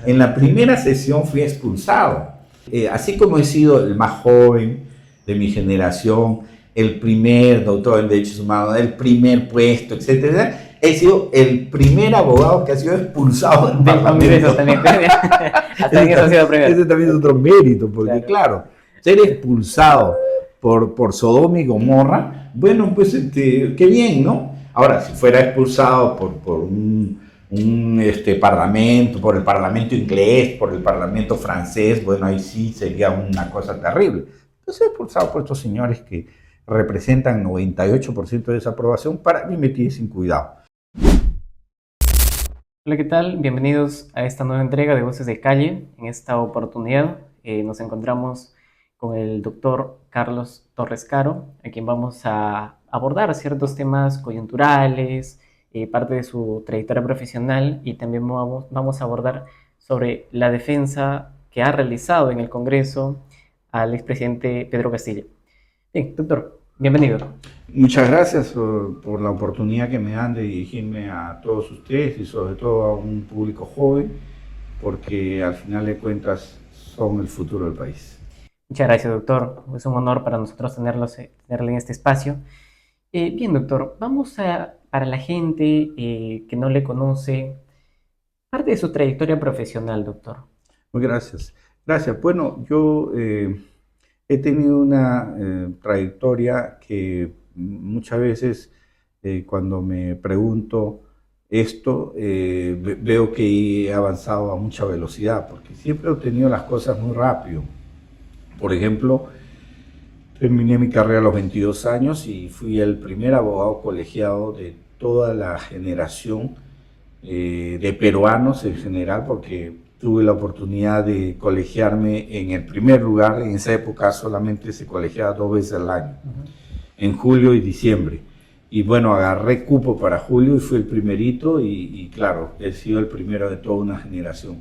En la primera sesión fui expulsado. Así como he sido el más joven de mi generación, el primer doctor en derechos humanos, el primer puesto, etcétera, he sido el primer abogado que ha sido expulsado del Parlamento. También. Hasta en eso ha sido primero. Ese también es otro mérito, porque claro, ser expulsado por Sodoma y Gomorra, bueno, pues qué bien, ¿no? Ahora, si fuera expulsado por un parlamento, por el parlamento inglés, por el parlamento francés, bueno, ahí sí sería una cosa terrible. Entonces, expulsado por estos señores que representan 98% de desaprobación, para mí me tiene sin cuidado. Hola, ¿qué tal? Bienvenidos a esta nueva entrega de Voces de Calle. En esta oportunidad nos encontramos con el doctor Carlos Torres Caro, a quien vamos a abordar ciertos temas coyunturales, parte de su trayectoria profesional, y también vamos a abordar sobre la defensa que ha realizado en el Congreso al expresidente Pedro Castillo. Bien, doctor, bienvenido. Muchas gracias por la oportunidad que me dan de dirigirme a todos ustedes y sobre todo a un público joven, porque al final de cuentas son el futuro del país. Muchas gracias, doctor. Es un honor para nosotros tenerle en este espacio. Bien, doctor, para la gente que no le conoce, parte de su trayectoria profesional, doctor. Muy gracias. Gracias. Bueno, yo he tenido una trayectoria que muchas veces cuando me pregunto esto, veo que he avanzado a mucha velocidad, porque siempre he obtenido las cosas muy rápido. Por ejemplo, terminé mi carrera a los 22 años y fui el primer abogado colegiado de toda la generación de peruanos en general, porque tuve la oportunidad de colegiarme en el primer lugar. En esa época solamente se colegiaba 2 veces al año, en julio y diciembre. Y bueno, agarré cupo para julio y fui el primerito y claro, he sido el primero de toda una generación.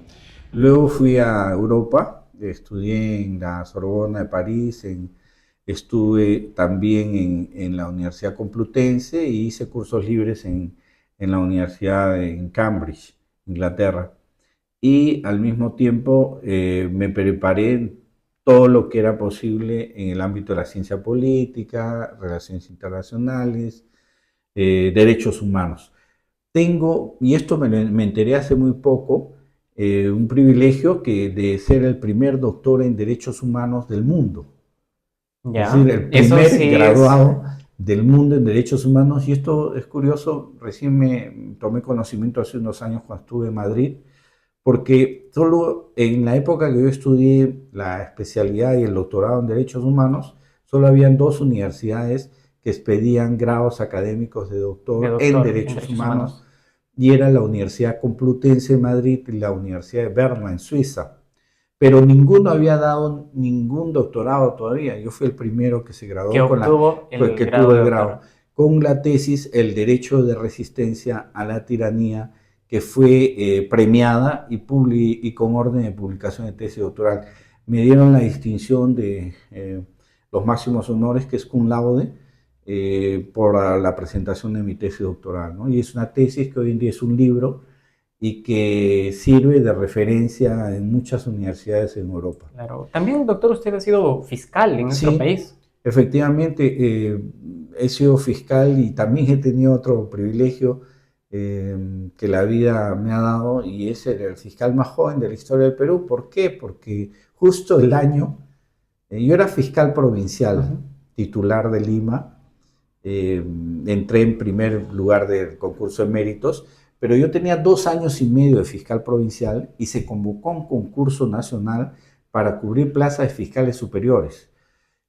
Luego fui a Europa, estudié en la Sorbona de París, estuve también en la Universidad Complutense y hice cursos libres en la universidad en Cambridge, Inglaterra. Y al mismo tiempo me preparé en todo lo que era posible en el ámbito de la ciencia política, relaciones internacionales, derechos humanos. Tengo, y esto me enteré hace muy poco, un privilegio de ser el primer doctor en derechos humanos del mundo. Ya, Es decir, el primer graduado del mundo en derechos humanos. Y esto es curioso, recién me tomé conocimiento hace unos años cuando estuve en Madrid, porque solo en la época que yo estudié la especialidad y el doctorado en derechos humanos, solo habían 2 universidades que expedían grados académicos de doctor en derechos humanos, y era la Universidad Complutense de Madrid y la Universidad de Berna en Suiza. Pero ninguno había dado ningún doctorado todavía. Yo fui el primero que se graduó que tuvo el grado con la tesis El derecho de resistencia a la tiranía, que fue premiada y con orden de publicación de tesis doctoral. Me dieron la distinción de los máximos honores, que es cum laude, por la presentación de mi tesis doctoral, ¿no? Y es una tesis que hoy en día es un libro y que sirve de referencia en muchas universidades en Europa. Claro. También, doctor, usted ha sido fiscal en nuestro país. Efectivamente, he sido fiscal y también he tenido otro privilegio que la vida me ha dado, y es ser el fiscal más joven de la historia del Perú. ¿Por qué? Porque justo el año, yo era fiscal provincial, titular de Lima, entré en primer lugar del concurso de méritos, pero yo tenía 2 años y medio de fiscal provincial y se convocó un concurso nacional para cubrir plazas de fiscales superiores.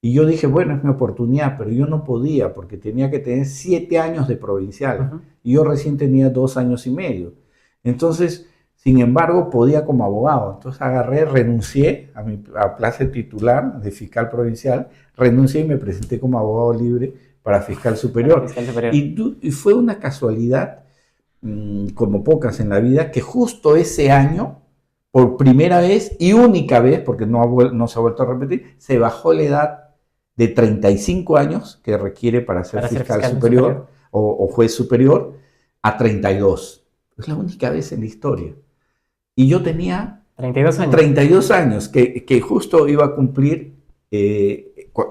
Y yo dije, bueno, es mi oportunidad, pero yo no podía porque tenía que tener 7 años de provincial y yo recién tenía 2 años y medio. Entonces, sin embargo, podía como abogado. Entonces renuncié a mi plaza titular de fiscal provincial, renuncié y me presenté como abogado libre para fiscal superior. Y fue una casualidad, como pocas en la vida, que justo ese año, por primera vez y única vez, porque no se ha vuelto a repetir, se bajó la edad de 35 años que requiere para ser fiscal superior o juez superior a 32. Es la única vez en la historia. y yo tenía 32 años. 32 años, que justo iba a cumplir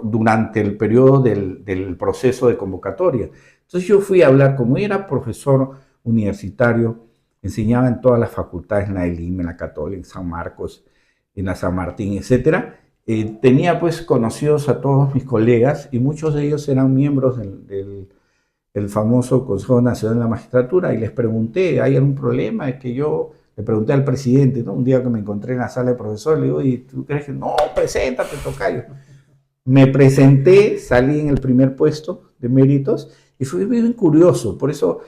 durante el periodo del proceso de convocatoria. Entonces yo fui a hablar, como era profesor universitario, enseñaba en todas las facultades, en la ELIM, en la Católica, en San Marcos, en la San Martín, etcétera. Tenía pues conocidos a todos mis colegas y muchos de ellos eran miembros del famoso Consejo Nacional de la Magistratura y les pregunté, ¿hay algún problema? Es que yo le pregunté al presidente, ¿no? Un día que me encontré en la sala de profesor, le digo, ¿y tú crees que no? Preséntate, tocayo. Me presenté, salí en el primer puesto de méritos y fui bien curioso. Por eso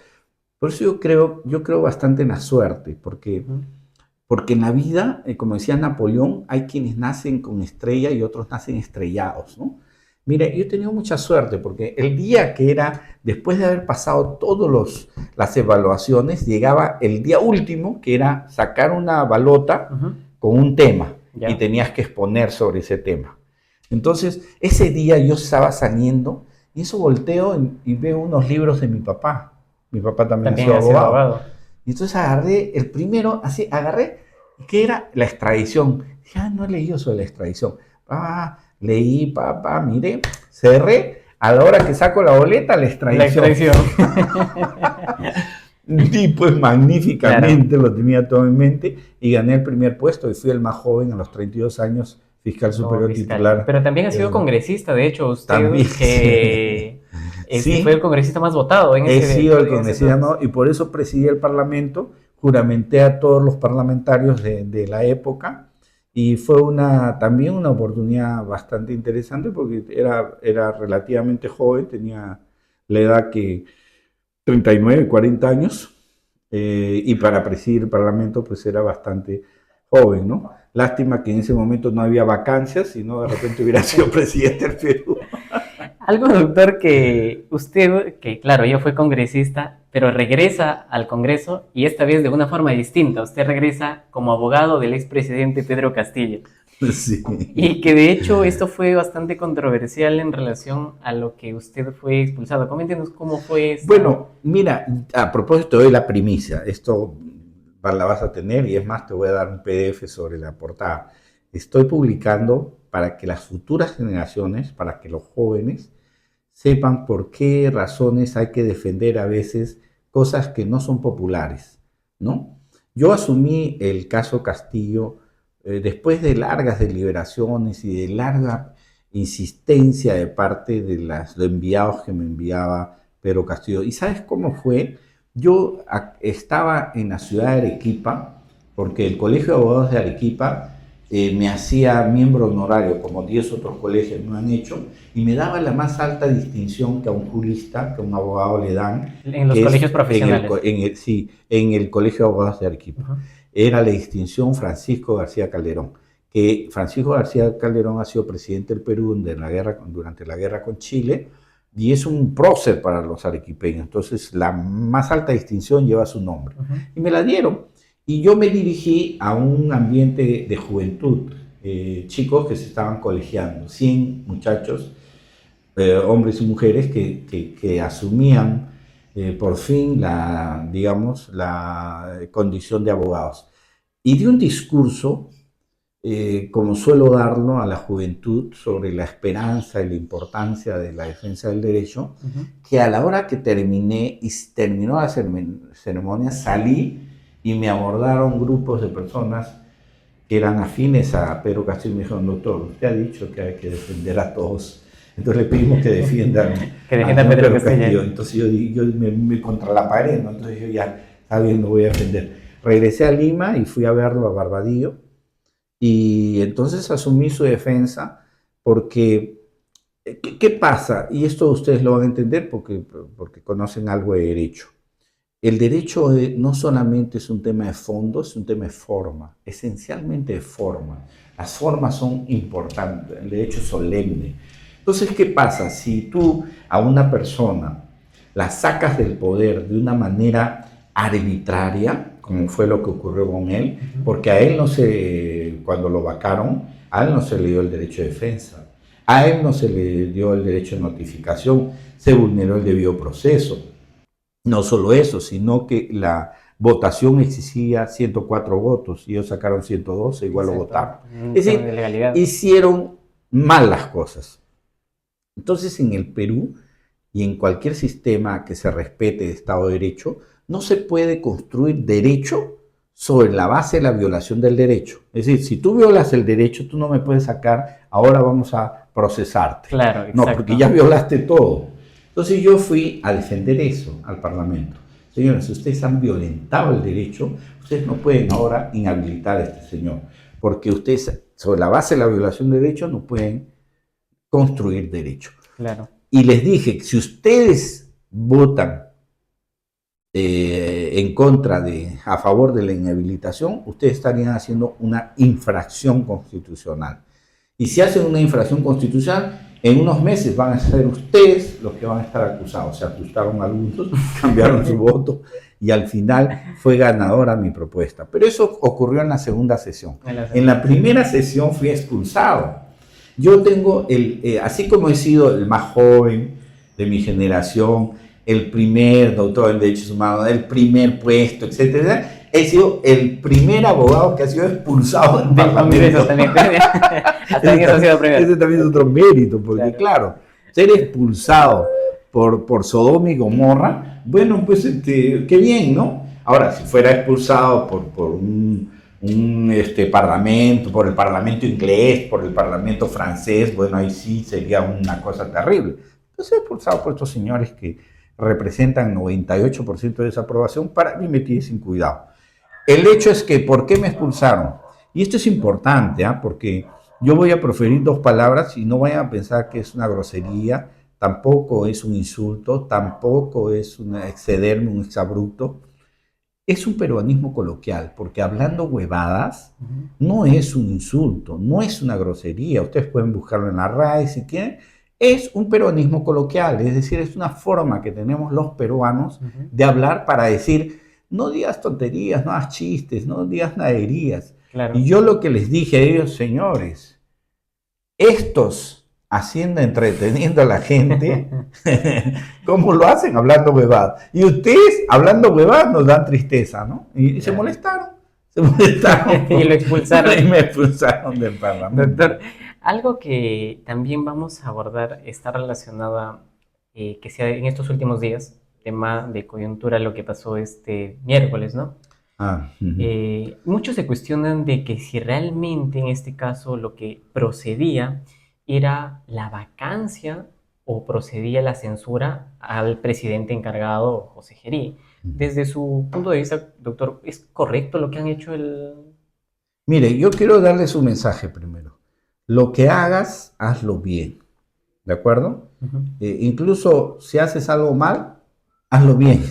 yo creo bastante en la suerte, porque en la vida, como decía Napoleón, hay quienes nacen con estrella y otros nacen estrellados, ¿no? Mire, yo he tenido mucha suerte porque el día que era, después de haber pasado todas las evaluaciones, llegaba el día último, que era sacar una balota con un tema y tenías que exponer sobre ese tema. Entonces, ese día yo estaba saliendo y eso volteo y veo unos libros de mi papá. Mi papá también ha sido abogado. Y entonces agarré el primero, así, agarré, que era la extradición. Dije, no he leído sobre la extradición. Leí, miré, cerré, a la hora que saco la boleta, la extradición. Y pues magníficamente lo tenía todo en mente y gané el primer puesto y fui el más joven a los 32 años fiscal superior titular. Pero también ha sido congresista, de hecho, usted también, que sí, fue el congresista más votado en ese. He sido el congresista, ¿no? Y por eso presidí el Parlamento, juramenté a todos los parlamentarios de la época y fue también una oportunidad bastante interesante porque era relativamente joven, tenía la edad que 39, 40 años y para presidir el Parlamento pues era bastante joven, ¿no? Lástima que en ese momento no había vacancias, si no de repente hubiera sido presidente del Perú. Algo, doctor, que usted, que claro, ya fue congresista, pero regresa al Congreso y esta vez de una forma distinta. Usted regresa como abogado del expresidente Pedro Castillo. Sí. Y que de hecho esto fue bastante controversial en relación a lo que usted fue expulsado. Coméntenos cómo fue esto. Bueno, mira, a propósito de la primicia, esto la vas a tener y es más, te voy a dar un PDF sobre la portada. Estoy publicando para que las futuras generaciones, para que los jóvenes sepan por qué razones hay que defender a veces cosas que no son populares, ¿no? Yo asumí el caso Castillo después de largas deliberaciones y de larga insistencia de parte de los enviados que me enviaba Pedro Castillo. ¿Y sabes cómo fue? Yo estaba en la ciudad de Arequipa, porque el Colegio de Abogados de Arequipa me hacía miembro honorario, como 10 otros colegios me han hecho, y me daba la más alta distinción que a un jurista, que a un abogado le dan. En los colegios profesionales. Sí, en el Colegio de Abogados de Arequipa. Era la distinción Francisco García Calderón, que Francisco García Calderón ha sido presidente del Perú durante la guerra con Chile, y es un prócer para los arequipeños. Entonces, la más alta distinción lleva su nombre. Y me la dieron. Y yo me dirigí a un ambiente de juventud, chicos que se estaban colegiando, 100 muchachos, hombres y mujeres que asumían por fin la condición de abogados. Y di un discurso, como suelo darlo a la juventud, sobre la esperanza y la importancia de la defensa del derecho, que a la hora que terminó la ceremonia, salí y me abordaron grupos de personas que eran afines a Pedro Castillo y me dijeron, doctor, usted ha dicho que hay que defender a todos. Entonces le pedimos que defiendan a Pedro Castillo. Entonces yo me contra la pared, ¿no? Entonces yo ya, está bien, lo voy a defender. Regresé a Lima y fui a verlo a Barbadillo y entonces asumí su defensa porque, ¿qué pasa? Y esto ustedes lo van a entender porque conocen algo de derecho. El derecho no solamente es un tema de fondo, es un tema de forma, esencialmente de forma. Las formas son importantes, el derecho es solemne. Entonces, ¿qué pasa? Si tú a una persona la sacas del poder de una manera arbitraria, como fue lo que ocurrió con él, porque a él cuando lo vacaron, a él no se le dio el derecho de defensa, a él no se le dio el derecho de notificación, se vulneró el debido proceso. No solo eso, sino que la votación exigía 104 votos y ellos sacaron 112, igual lo votaron. Es decir, de legalidad. hicieron mal las cosas. Entonces, en el Perú y en cualquier sistema que se respete de Estado de Derecho, no se puede construir derecho sobre la base de la violación del derecho. Es decir, si tú violas el derecho, tú no me puedes sacar, ahora vamos a procesarte. Claro, exacto. No, porque ya violaste todo. Entonces yo fui a defender eso al Parlamento. Señores, si ustedes han violentado el derecho, ustedes no pueden ahora inhabilitar a este señor, porque ustedes, sobre la base de la violación del derecho, no pueden construir derecho. Claro. Y les dije, si ustedes votan a favor de la inhabilitación, ustedes estarían haciendo una infracción constitucional. Y si hacen una infracción constitucional, en unos meses van a ser ustedes los que van a estar acusados. Se asustaron algunos, cambiaron su voto y al final fue ganadora mi propuesta. Pero eso ocurrió en la segunda sesión. En la primera sesión fui expulsado. Yo tengo, así como he sido el más joven de mi generación, el primer doctor en derechos humanos, el primer puesto, etcétera, he sido el primer abogado que ha sido expulsado del Parlamento. Ese también es otro mérito, porque claro, ser expulsado por Sodoma y Gomorra, bueno, pues qué bien, ¿no? Ahora, si fuera expulsado por un parlamento, por el parlamento inglés, por el parlamento francés, bueno, ahí sí sería una cosa terrible. Entonces, expulsado por estos señores que representan 98% de desaprobación, para mí me tiene sin cuidado. El hecho es que, ¿por qué me expulsaron? Y esto es importante, porque yo voy a proferir dos palabras y no vayan a pensar que es una grosería, tampoco es un insulto, tampoco es excederme, un exabrupto. Es un peruanismo coloquial, porque hablando huevadas no es un insulto, no es una grosería. Ustedes pueden buscarlo en la RAE si quieren. Es un peruanismo coloquial, es decir, es una forma que tenemos los peruanos de hablar para decir, no digas tonterías, no hagas chistes, no digas naderías. Claro. Y yo lo que les dije a ellos, señores, estos entreteniendo a la gente, ¿cómo lo hacen? Hablando huevadas. Y ustedes, hablando huevadas, nos dan tristeza, ¿no? Y se molestaron. Y lo expulsaron. Y me expulsaron del Parlamento. Doctor, algo que también vamos a abordar está relacionado que sea en estos últimos días, tema de coyuntura, lo que pasó este miércoles, ¿no? Muchos se cuestionan de que si realmente en este caso lo que procedía era la vacancia o procedía la censura al presidente encargado, José Gerí. Desde su punto de vista, doctor, ¿es correcto lo que han hecho Mire, yo quiero darles un mensaje primero. Lo que hagas, hazlo bien, ¿de acuerdo? Incluso si haces algo mal, hazlo bien,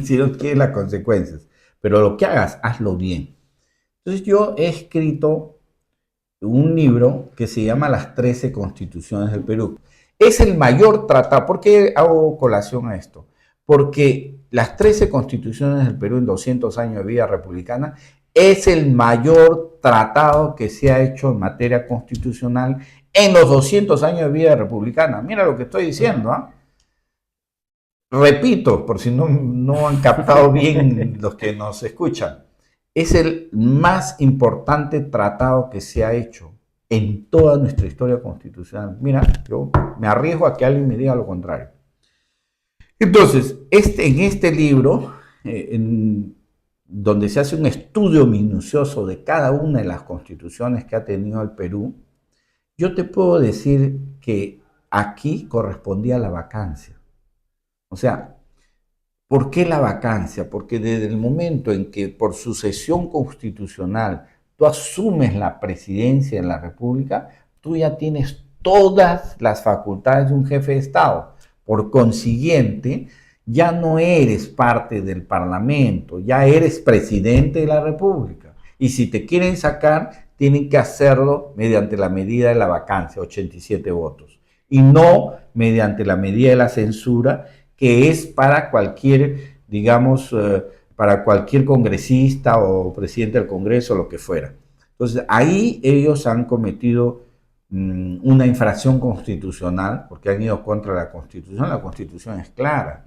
si no quieres las consecuencias. Pero lo que hagas, hazlo bien. Entonces yo he escrito un libro que se llama Las 13 Constituciones del Perú. Es el mayor tratado. ¿Por qué hago colación a esto? Porque las 13 Constituciones del Perú en 200 años de vida republicana es el mayor tratado que se ha hecho en materia constitucional en los 200 años de vida republicana. Mira lo que estoy diciendo, ¿ah? Repito, por si no han captado bien los que nos escuchan. Es el más importante tratado que se ha hecho en toda nuestra historia constitucional. Mira, yo me arriesgo a que alguien me diga lo contrario. Entonces, en este libro, donde se hace un estudio minucioso de cada una de las constituciones que ha tenido el Perú, yo te puedo decir que aquí correspondía la vacancia. O sea, ¿por qué la vacancia? Porque desde el momento en que por sucesión constitucional tú asumes la presidencia de la República, tú ya tienes todas las facultades de un jefe de Estado. Por consiguiente, ya no eres parte del Parlamento, ya eres presidente de la República. Y si te quieren sacar, tienen que hacerlo mediante la medida de la vacancia, 87 votos, y no mediante la medida de la censura, que es para cualquier, digamos, para cualquier congresista o presidente del Congreso, lo que fuera. Entonces, ahí ellos han cometido una infracción constitucional, porque han ido contra la Constitución. La Constitución es clara.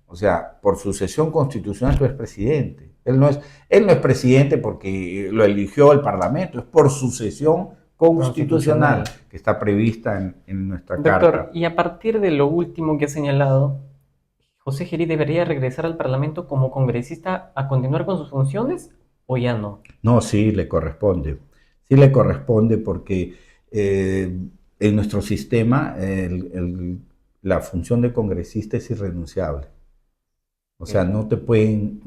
O sea, por sucesión constitucional tú eres presidente. Él no es presidente porque lo eligió el Parlamento, es por sucesión constitucional que está prevista en nuestra Doctor, Carta. y a partir de lo último que ha señalado, ¿José Gerí debería regresar al Parlamento como congresista a continuar con sus funciones o ya no? No, sí le corresponde. Sí le corresponde porque en nuestro sistema la función de congresista es irrenunciable. O sea, no te pueden,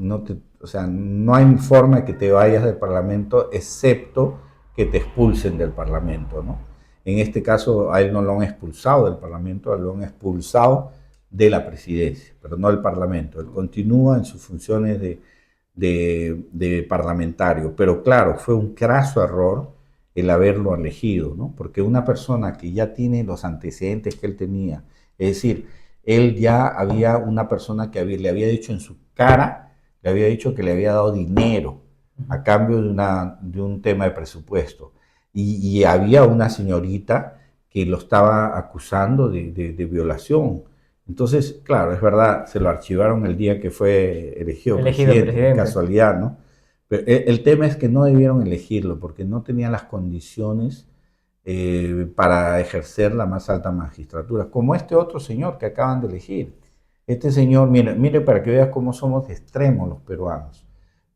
o sea, no hay forma de que te vayas del Parlamento excepto que te expulsen del Parlamento, ¿no? En este caso, a él no lo han expulsado del Parlamento, a él lo han expulsado de la presidencia, pero no del Parlamento. Él continúa en sus funciones de parlamentario, pero claro, fue un craso error el haberlo elegido, ¿no? Porque una persona que ya tiene los antecedentes que él tenía, es decir, él ya había una persona que le había dicho en su cara, le había dicho que le había dado dinero a cambio de un tema de presupuesto. Y había una señorita que lo estaba acusando de violación. Entonces, claro, es verdad, se lo archivaron el día que fue elegido presidente, casualidad, ¿no? Pero el tema es que no debieron elegirlo porque no tenían las condiciones para ejercer la más alta magistratura, como este otro señor que acaban de elegir. Este señor, mire para que veas cómo somos extremos los peruanos.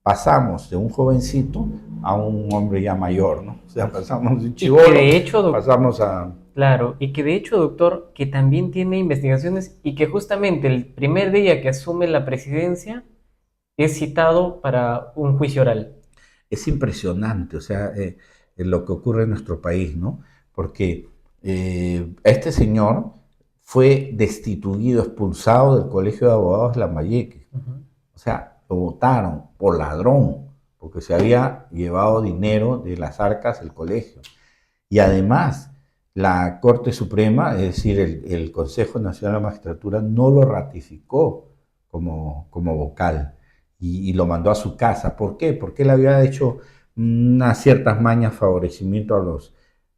Pasamos de un jovencito a un hombre ya mayor, ¿no? O sea, pasamos de un chibolo, pasamos a... Claro, y que de hecho, doctor, que también tiene investigaciones y que justamente el primer día que asume la presidencia es citado para un juicio oral. Es impresionante, o sea, lo que ocurre en nuestro país, ¿no? Porque este señor fue destituido, expulsado del Colegio de Abogados de Lambayeque. O sea, lo votaron por ladrón, porque se había llevado dinero de las arcas del colegio. Y además, la Corte Suprema, es decir, el Consejo Nacional de la Magistratura, no lo ratificó como vocal y lo mandó a su casa. ¿Por qué? Porque él había hecho unas ciertas mañas favorecimiento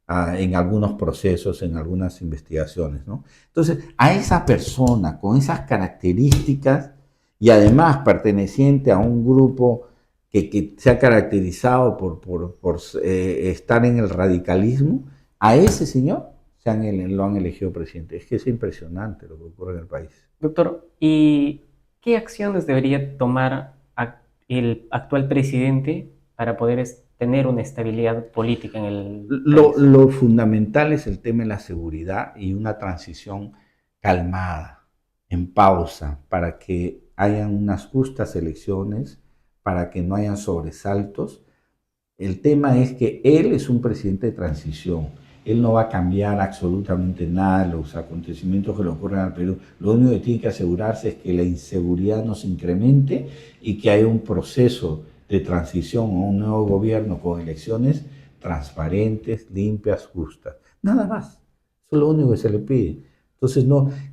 en algunos procesos, en algunas investigaciones, ¿no? Entonces, a esa persona con esas características y además perteneciente a un grupo que se ha caracterizado por estar en el radicalismo, a ese señor lo han elegido presidente. Es que es impresionante lo que ocurre en el país. Doctor, ¿y qué acciones debería tomar el actual presidente para poder tener una estabilidad política en el país? Lo fundamental es el tema de la seguridad y una transición calmada, en pausa, para que hayan unas justas elecciones, para que no hayan sobresaltos. El tema es que él es un presidente de transición. Él no va a cambiar absolutamente nada de los acontecimientos que le ocurren al Perú. Lo único que tiene que asegurarse es que la inseguridad no se incremente y que haya un proceso de transición a un nuevo gobierno con elecciones transparentes, limpias, justas. Nada más. Eso es lo único que se le pide. Entonces,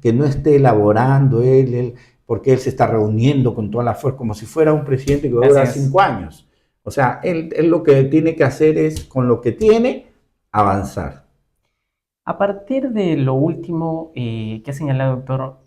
que no esté elaborando él, porque él se está reuniendo con toda la fuerza, como si fuera un presidente que va a durar 5 años. O sea, él lo que tiene que hacer es, con lo que tiene, avanzar. A partir de lo último que ha señalado, doctor,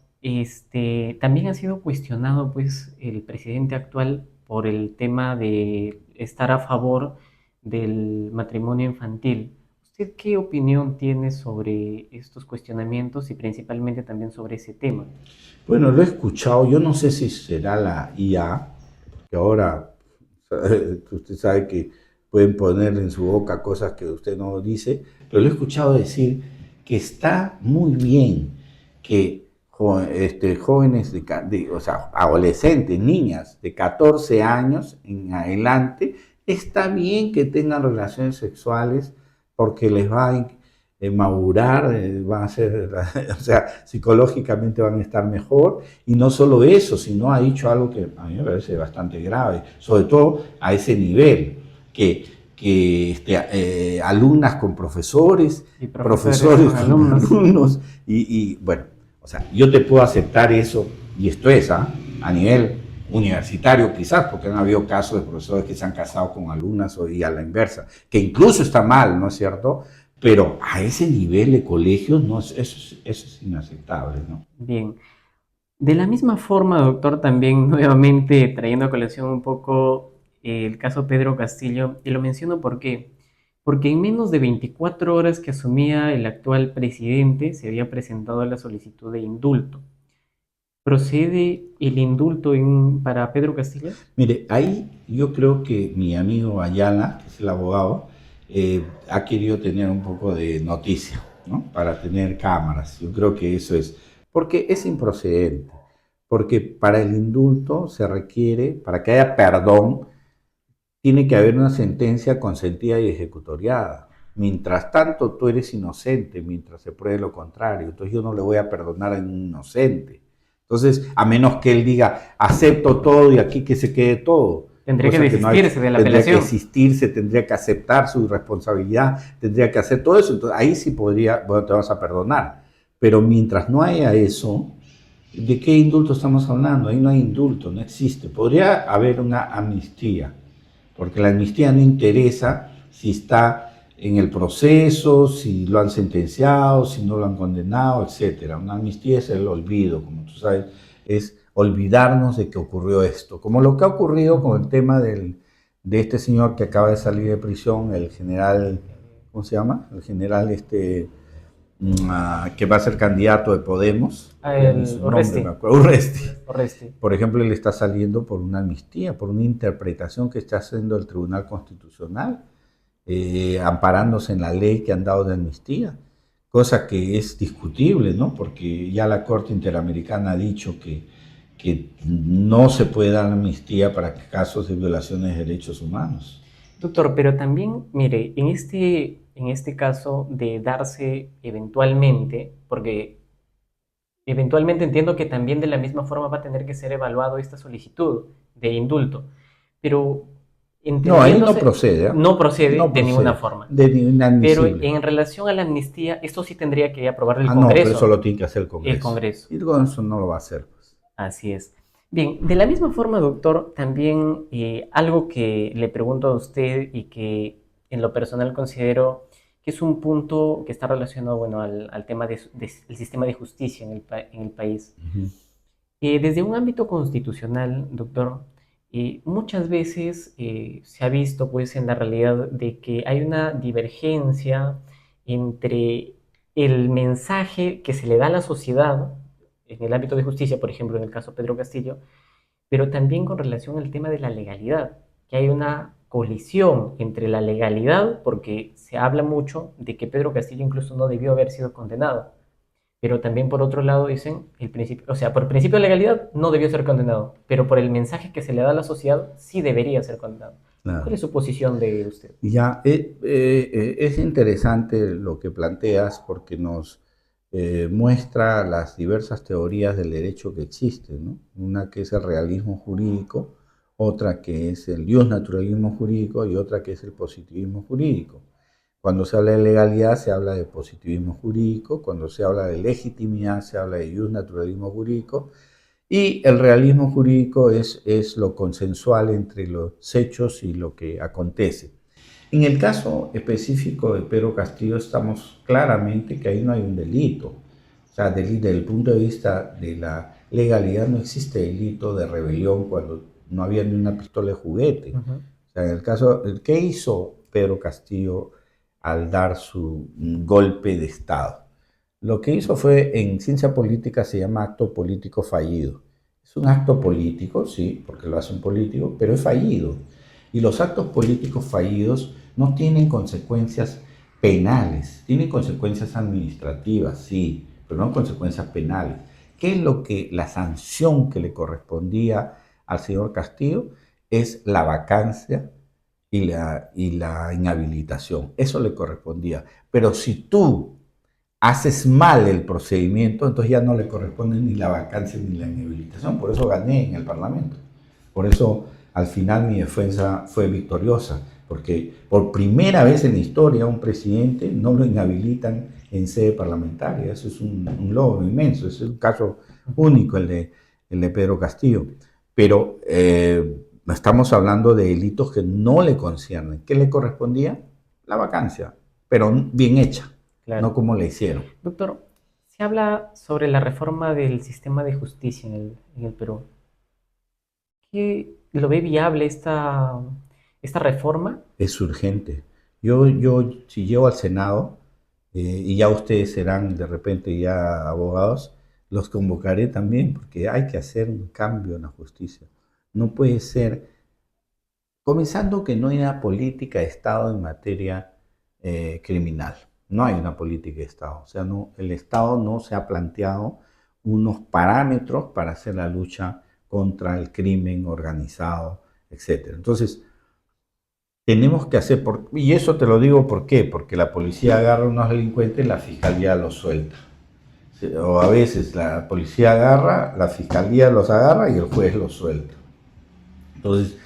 también ha sido cuestionado pues, el presidente actual por el tema de estar a favor del matrimonio infantil. ¿Usted qué opinión tiene sobre estos cuestionamientos y principalmente también sobre ese tema? Bueno, lo he escuchado, yo no sé si será la IA, que ahora usted sabe que pueden poner en su boca cosas que usted no dice, pero lo he escuchado decir que está muy bien que jóvenes, o sea, adolescentes, niñas de 14 años en adelante, está bien que tengan relaciones sexuales porque les va a madurar, van a ser, o sea, psicológicamente van a estar mejor, y no solo eso, sino ha dicho algo que a mí me parece bastante grave, sobre todo a ese nivel, que alumnas con profesores, profesores con alumnos, y bueno, o sea, yo te puedo aceptar eso, y esto es a nivel universitario quizás, porque han habido casos de profesores que se han casado con alumnas y a la inversa, que incluso está mal, ¿no es cierto?, pero a ese nivel de colegios no, eso es inaceptable, ¿no? Bien. De la misma forma, doctor, también nuevamente trayendo a colación un poco el caso Pedro Castillo, y lo menciono porque en menos de 24 horas que asumía el actual presidente se había presentado la solicitud de indulto. ¿Procede el indulto para Pedro Castillo? Mire, ahí yo creo que mi amigo Ayala, que es el abogado, ha querido tener un poco de noticia, ¿no? Para tener cámaras. Yo creo que eso es, porque es improcedente, porque para el indulto se requiere, para que haya perdón, tiene que haber una sentencia consentida y ejecutoriada. Mientras tanto, tú eres inocente, mientras se pruebe lo contrario. Entonces yo no le voy a perdonar a un inocente. Entonces, a menos que él diga, acepto todo y aquí que se quede todo. Tendría que Cosa que no hay, desistirse de la tendría que apelación. existirse, tendría que aceptar su responsabilidad, tendría que hacer todo eso. Entonces, ahí sí podría, bueno, te vas a perdonar. Pero mientras no haya eso, ¿de qué indulto estamos hablando? Ahí no hay indulto, no existe. Podría haber una amnistía, porque la amnistía no interesa si está en el proceso, si lo han sentenciado, si no lo han condenado, etcétera. Una amnistía es el olvido, como tú sabes, es olvidarnos de que ocurrió esto. Como lo que ha ocurrido con el tema de este señor que acaba de salir de prisión, el general, ¿cómo se llama? El general que va a ser candidato de Podemos, ya ni El su nombre me Orresti. acuerdo, Urresti. Orresti. Por ejemplo, él está saliendo por una amnistía, por una interpretación que está haciendo el Tribunal Constitucional, amparándose en la ley que han dado de amnistía, cosa que es discutible, ¿no? Porque ya la Corte Interamericana ha dicho que no se puede dar amnistía para casos de violaciones de derechos humanos. Doctor, pero también, mire, en este caso de darse eventualmente, porque eventualmente entiendo que también de la misma forma va a tener que ser evaluado esta solicitud de indulto, pero No, ahí no entendiéndose, procede, ¿eh? no procede No de ninguna procede, forma. de Pero inadmisible. en relación a la amnistía, esto sí tendría que aprobar el Ah, no, pero eso Congreso. lo tiene que hacer el El Congreso. Congreso. Y con eso no lo va a hacer, pues. Así es. Bien, de la misma forma, doctor, también algo que le pregunto a usted y que en lo personal considero que es un punto que está relacionado, bueno, al tema del sistema de justicia en el país. Uh -huh. Desde un ámbito constitucional, doctor, muchas veces se ha visto, pues, en la realidad de que hay una divergencia entre el mensaje que se le da a la sociedad en el ámbito de justicia, por ejemplo, en el caso Pedro Castillo, pero también con relación al tema de la legalidad, que hay una colisión entre la legalidad, porque se habla mucho de que Pedro Castillo incluso no debió haber sido condenado, pero también por otro lado dicen, el principio, o sea, por principio de legalidad no debió ser condenado, pero por el mensaje que se le da a la sociedad sí debería ser condenado. ¿Cuál Claro. es su posición de usted? Ya, es interesante lo que planteas porque nos muestra las diversas teorías del derecho que existen, ¿no? Una que es el realismo jurídico, otra que es el naturalismo jurídico y otra que es el positivismo jurídico. Cuando se habla de legalidad se habla de positivismo jurídico, cuando se habla de legitimidad se habla de naturalismo jurídico y el realismo jurídico es lo consensual entre los hechos y lo que acontece. En el caso específico de Pedro Castillo estamos claramente que ahí no hay un delito. O sea, desde el punto de vista de la legalidad no existe delito de rebelión cuando no había ni una pistola de juguete. O sea, en el caso, ¿qué hizo Pedro Castillo al dar su golpe de Estado? Lo que hizo fue, en ciencia política se llama acto político fallido. Es un acto político, sí, porque lo hace un político, pero es fallido. Y los actos políticos fallidos no tienen consecuencias penales, tienen consecuencias administrativas, sí, pero no consecuencias penales. ¿Qué es lo que la sanción que le correspondía al señor Castillo? Es la vacancia y la inhabilitación. Eso le correspondía. Pero si tú haces mal el procedimiento, entonces ya no le corresponde ni la vacancia ni la inhabilitación. Por eso gané en el Parlamento. Por eso al final mi defensa fue victoriosa, porque por primera vez en la historia un presidente no lo inhabilitan en sede parlamentaria. Eso es un logro inmenso, es un caso único el de Pedro Castillo. Pero estamos hablando de delitos que no le conciernen. ¿Qué le correspondía? La vacancia, pero bien hecha, no Claro. como le hicieron. Doctor, Se habla sobre la reforma del sistema de justicia en el Perú. ¿Qué lo ve viable esta reforma? Es urgente. Yo si llego al Senado, y ya ustedes serán de repente ya abogados, los convocaré también porque hay que hacer un cambio en la justicia. No puede ser, comenzando que no hay una política de Estado en materia criminal. No hay una política de Estado. O sea, no, el Estado no se ha planteado unos parámetros para hacer la lucha contra el crimen organizado, etcétera. Entonces, tenemos que hacer, y eso te lo digo ¿por qué? Porque la policía agarra a unos delincuentes y la fiscalía los suelta. O a veces la policía agarra, la fiscalía los agarra y el juez los suelta. Entonces,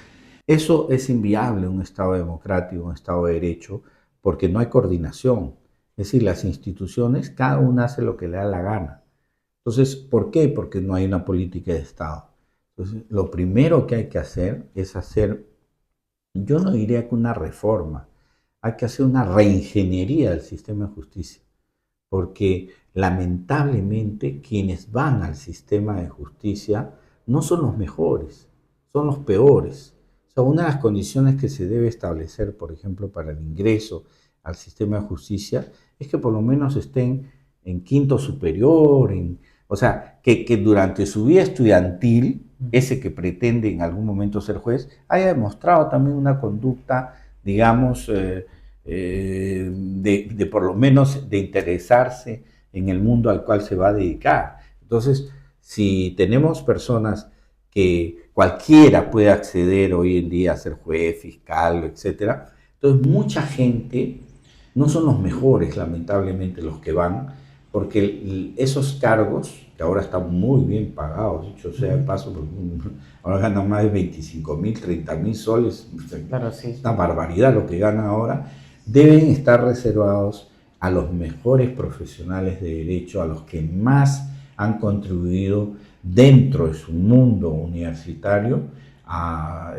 eso es inviable en un Estado democrático, un Estado de derecho, porque no hay coordinación. Es decir, las instituciones, cada una hace lo que le da la gana. Entonces, ¿por qué? Porque no hay una política de Estado. Entonces, lo primero que hay que hacer es hacer, yo no diría que una reforma, hay que hacer una reingeniería del sistema de justicia, porque lamentablemente quienes van al sistema de justicia no son los mejores, son los peores. O sea, una de las condiciones que se debe establecer, por ejemplo, para el ingreso al sistema de justicia, es que por lo menos estén en quinto superior, o sea, que durante su vida estudiantil, ese que pretende en algún momento ser juez, haya demostrado también una conducta, digamos, de por lo menos de interesarse en el mundo al cual se va a dedicar. Entonces, si tenemos personas que cualquiera puede acceder hoy en día a ser juez, fiscal, etcétera, entonces mucha gente, no son los mejores lamentablemente los que van, porque esos cargos, que ahora están muy bien pagados, dicho sea de paso, ahora ganan más de 25.000, 30.000 soles, Claro, es sí. una barbaridad lo que ganan ahora, deben estar reservados a los mejores profesionales de derecho, a los que más han contribuido dentro de su mundo universitario a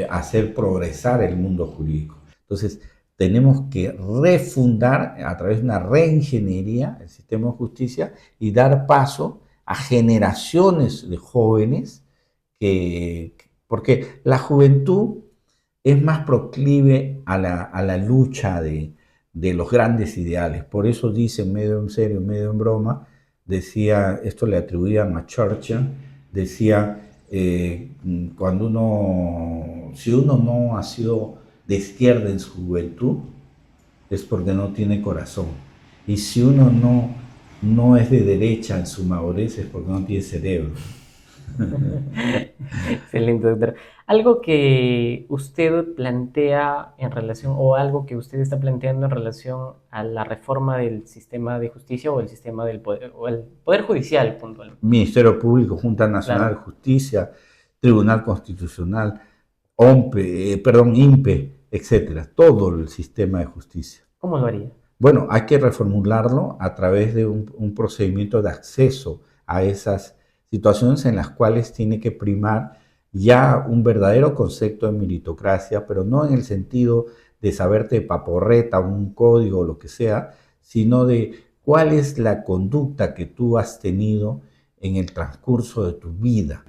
hacer progresar el mundo jurídico. Entonces, tenemos que refundar a través de una reingeniería el sistema de justicia y dar paso a generaciones de jóvenes porque la juventud es más proclive a la lucha de los grandes ideales. Por eso dice, medio en serio, medio en broma, decía, esto le atribuían a Churchill, decía, cuando si uno no ha sido de izquierda en su juventud, es porque no tiene corazón. Y si uno no es de derecha en su madurez, es porque no tiene cerebro. Excelente, doctor. Algo que usted plantea en relación, o algo que usted está planteando en relación a la reforma del sistema de justicia o el sistema del poder, o el poder judicial, puntual. Ministerio Público, Junta Nacional de Claro. Justicia, Tribunal Constitucional, OMPE, perdón, INPE, etcétera, todo el sistema de justicia. ¿Cómo lo haría? Bueno, hay que reformularlo a través de un procedimiento de acceso a esas situaciones en las cuales tiene que primar ya un verdadero concepto de meritocracia, pero no en el sentido de saberte paporreta, un código o lo que sea, sino de cuál es la conducta que tú has tenido en el transcurso de tu vida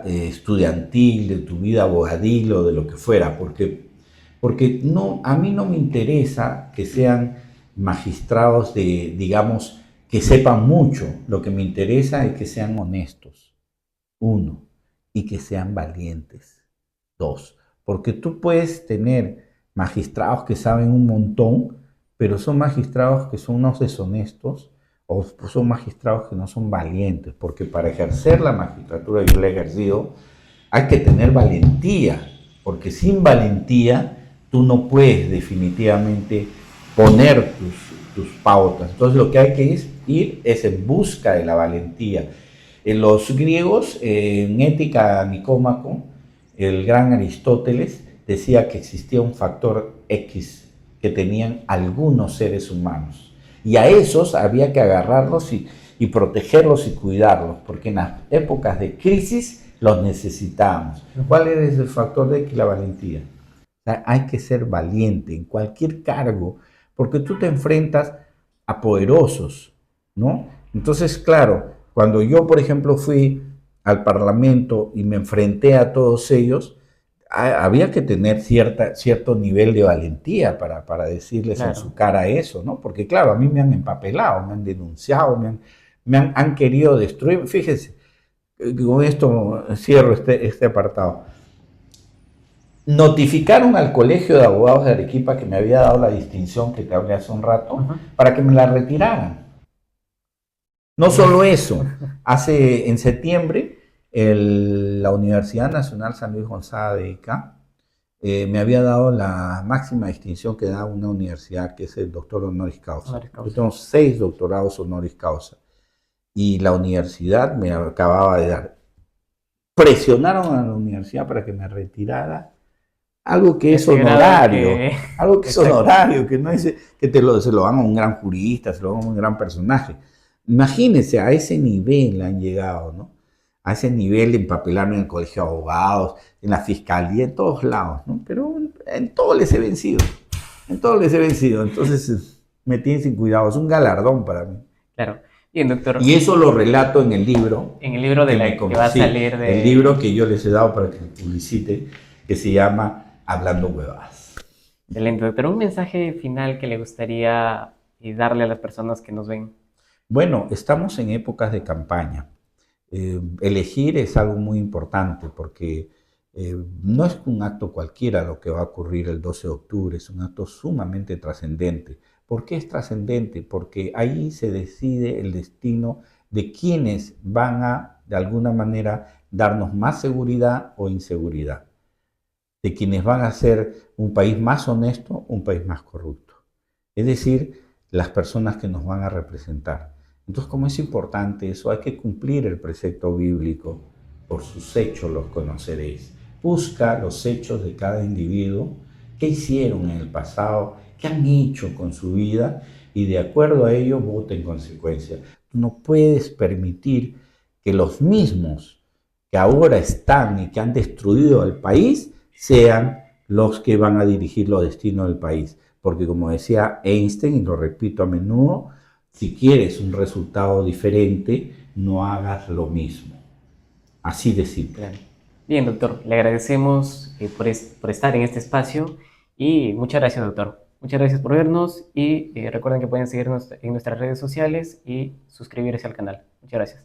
estudiantil, de tu vida abogadil o de lo que fuera, porque no, a mí no me interesa que sean magistrados digamos, que sepan mucho. Lo que me interesa es que sean honestos, uno, y que sean valientes, dos. Porque tú puedes tener magistrados que saben un montón, pero son magistrados que son unos deshonestos o son magistrados que no son valientes, porque para ejercer la magistratura, yo la he ejercido, hay que tener valentía, porque sin valentía tú no puedes definitivamente poner tus pautas. Entonces lo que hay que ir es en busca de la valentía. En los griegos, en Ética Nicómaco, el gran Aristóteles decía que existía un factor X que tenían algunos seres humanos. Y a esos había que agarrarlos y protegerlos y cuidarlos, porque en las épocas de crisis los necesitábamos. ¿Cuál es el factor de X? La valentía. O sea, hay que ser valiente en cualquier cargo, porque tú te enfrentas a poderosos, ¿no? Entonces, claro, cuando yo, por ejemplo, fui al Parlamento y me enfrenté a todos ellos, había que tener cierto nivel de valentía para decirles en su Claro. cara eso, ¿no? Porque claro, a mí me han empapelado, me han denunciado, han querido destruir. Fíjese, con esto cierro este apartado. Notificaron al Colegio de Abogados de Arequipa que me había dado la distinción que te hablé hace un rato Ujú. para que me la retiraran. No solo eso, en septiembre la Universidad Nacional San Luis Gonzaga de Ica me había dado la máxima distinción que da una universidad, que es el doctor honoris causa. Honoris Yo causa. tengo 6 doctorados honoris causa y la universidad me acababa de dar. Presionaron a la universidad para que me retirara algo que es Ese grado que... honorario, algo que es Exacto. honorario, que no es que se lo dan a un gran jurista, se lo dan a un gran personaje. Imagínense, a ese nivel han llegado, ¿no? A ese nivel de empapelarme en el colegio de abogados, en la fiscalía, en todos lados, ¿no? Pero en todo les he vencido, en todo les he vencido. Entonces me tienen sin cuidado, es un galardón para mí. Claro. Bien, Y doctor, eso lo relato en el libro en el libro de que me la que va a sí, salir el de... libro que yo les he dado para que publicite, que se llama Hablando Huevadas. Excelente, doctor. Un mensaje final que le gustaría darle a las personas que nos ven. Bueno, estamos en épocas de campaña. Elegir es algo muy importante porque no es un acto cualquiera lo que va a ocurrir el 12 de octubre, es un acto sumamente trascendente. ¿Por qué es trascendente? Porque ahí se decide el destino de quienes van a, de alguna manera, darnos más seguridad o inseguridad, de quienes van a ser un país más honesto, un país más corrupto. Es decir, las personas que nos van a representar. Entonces, como es importante eso, hay que cumplir el precepto bíblico. Por sus hechos los conoceréis. Busca los hechos de cada individuo, qué hicieron en el pasado, qué han hecho con su vida y de acuerdo a ello vote en consecuencia. Tú no puedes permitir que los mismos que ahora están y que han destruido el país sean los que van a dirigir los destinos del país. Porque como decía Einstein, y lo repito a menudo, si quieres un resultado diferente, no hagas lo mismo. Así de simple. Claro. Bien, doctor, le agradecemos por estar en este espacio y muchas gracias, doctor. Muchas gracias por vernos y recuerden que pueden seguirnos en nuestras redes sociales y suscribirse al canal. Muchas gracias.